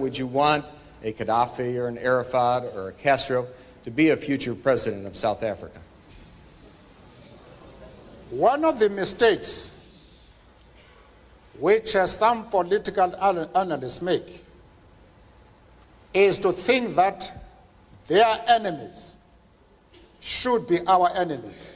would you want a Gaddafi or an Arafat or a Castro to be a future president of South Africa? One of the mistakes which some political analysts make is to think that their enemies should be our enemies.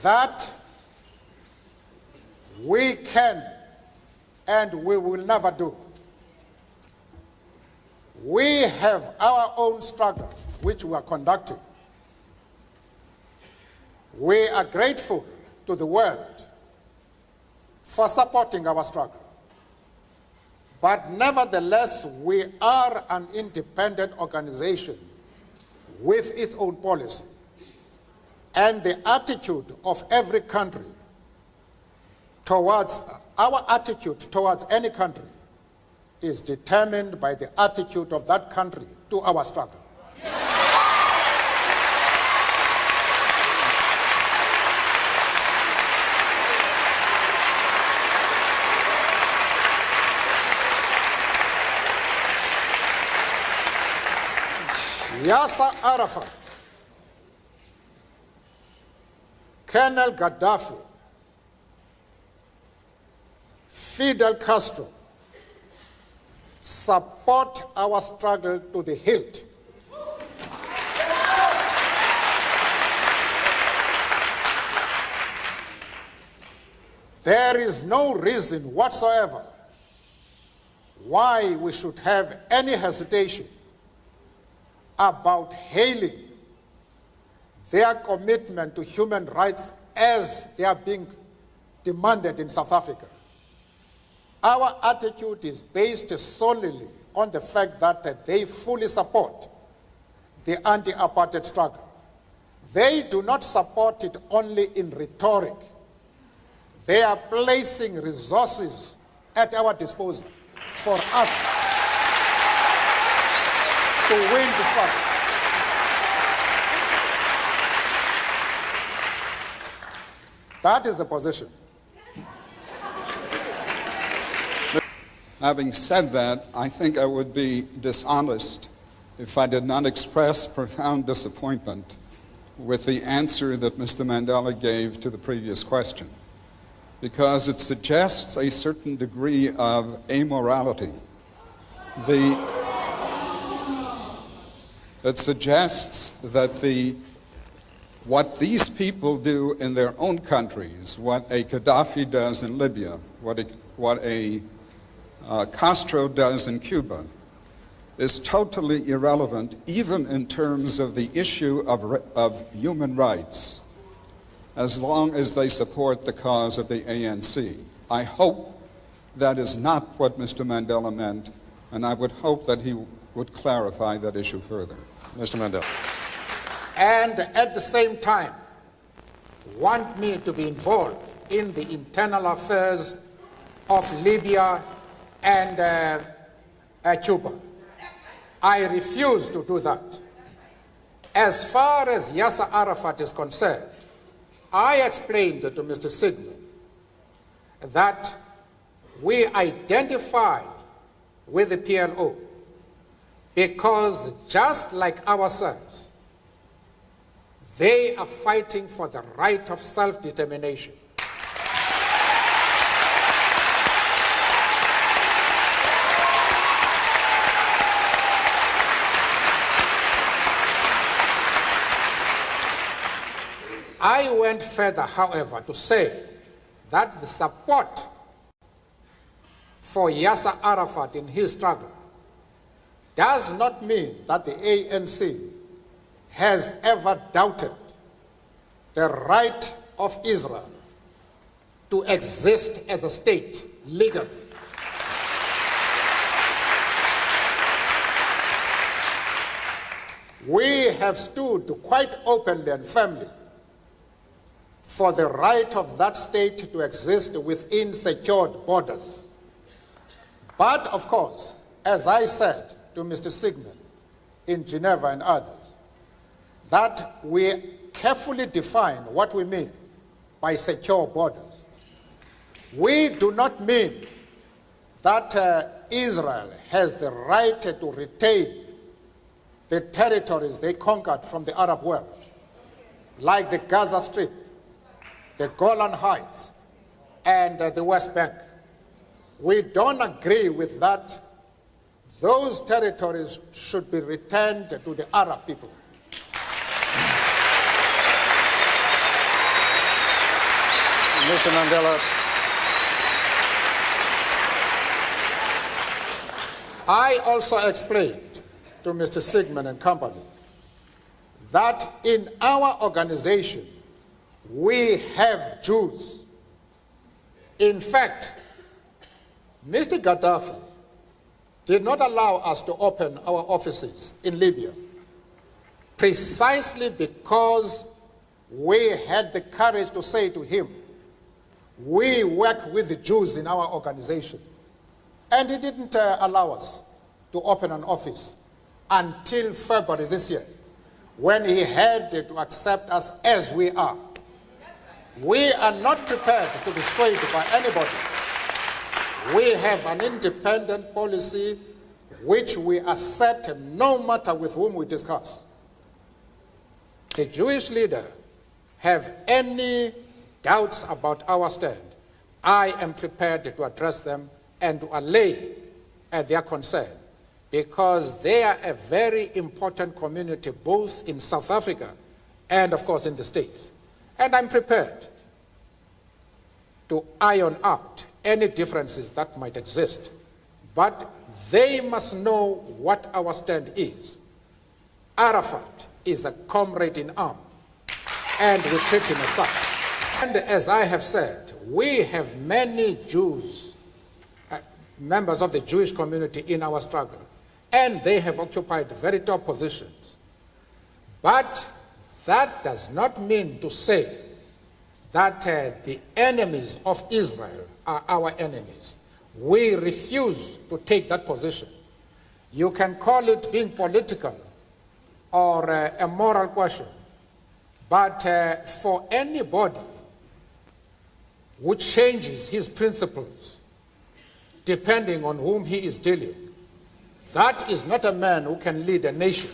That we can and we will never do. We have our own struggle which we are conducting. We are grateful to the world for supporting our struggle. But nevertheless, we are an independent organization with its own policy. And the attitude of every country towards, our attitude towards any country is determined by the attitude of that country to our struggle. Yasser Arafat, Colonel Gaddafi, Fidel Castro support our struggle to the hilt. There is no reason whatsoever why we should have any hesitation about hailing their commitment to human rights as they are being demanded in South Africa. Our attitude is based solely on the fact that they fully support the anti-apartheid struggle. They do not support it only in rhetoric. They are placing resources at our disposal for us to win the struggle. That is the position. Having said that, I think I would be dishonest if I did not express profound disappointment with the answer that Mr. Mandela gave to the previous question, because it suggests a certain degree of amorality. It suggests that what these people do in their own countries, what a Gaddafi does in Libya, what a Castro does in Cuba, is totally irrelevant, even in terms of the issue of human rights, as long as they support the cause of the ANC. I hope that is not what Mr. Mandela meant, and I would hope that he would clarify that issue further. Mr. Mandela. And at the same time, want me to be involved in the internal affairs of Libya and Cuba. I refuse to do that. As far as Yasser Arafat is concerned, I explained to Mr. Sigmund that we identify with the PLO because just like ourselves, they are fighting for the right of self-determination. I went further, however, to say that the support for Yasser Arafat in his struggle does not mean that the ANC has ever doubted the right of Israel to exist as a state legally. We have stood quite openly and firmly for the right of that state to exist within secured borders. But, of course, as I said to Mr. Sigmund in Geneva and others, that we carefully define what we mean by secure borders. We do not mean that Israel has the right to retain the territories they conquered from the Arab world, like the Gaza Strip, the Golan Heights, and the West Bank. We don't agree with that. Those territories should be returned to the Arab people. Mr. Mandela, I also explained to Mr. Sigmund and company that in our organization we have Jews. In fact, Mr. Gaddafi did not allow us to open our offices in Libya precisely because we had the courage to say to him, we work with the Jews in our organization. And he didn't allow us to open an office until February this year, when he had to accept us as we are. We are not prepared to be swayed by anybody. We have an independent policy which we assert no matter with whom we discuss. The Jewish leader have any doubts about our stand, I am prepared to address them and to allay their concern, because they are a very important community both in South Africa and, of course, in the States. And I'm prepared to iron out any differences that might exist, but they must know what our stand is. Arafat is a comrade in arms, and we treat him as such. And as I have said, we have many Jews, members of the Jewish community in our struggle, and they have occupied very top positions. But that does not mean to say that the enemies of Israel are our enemies. We refuse to take that position. You can call it being political or a moral question, but for anybody who changes his principles depending on whom he is dealing, that is not a man who can lead a nation.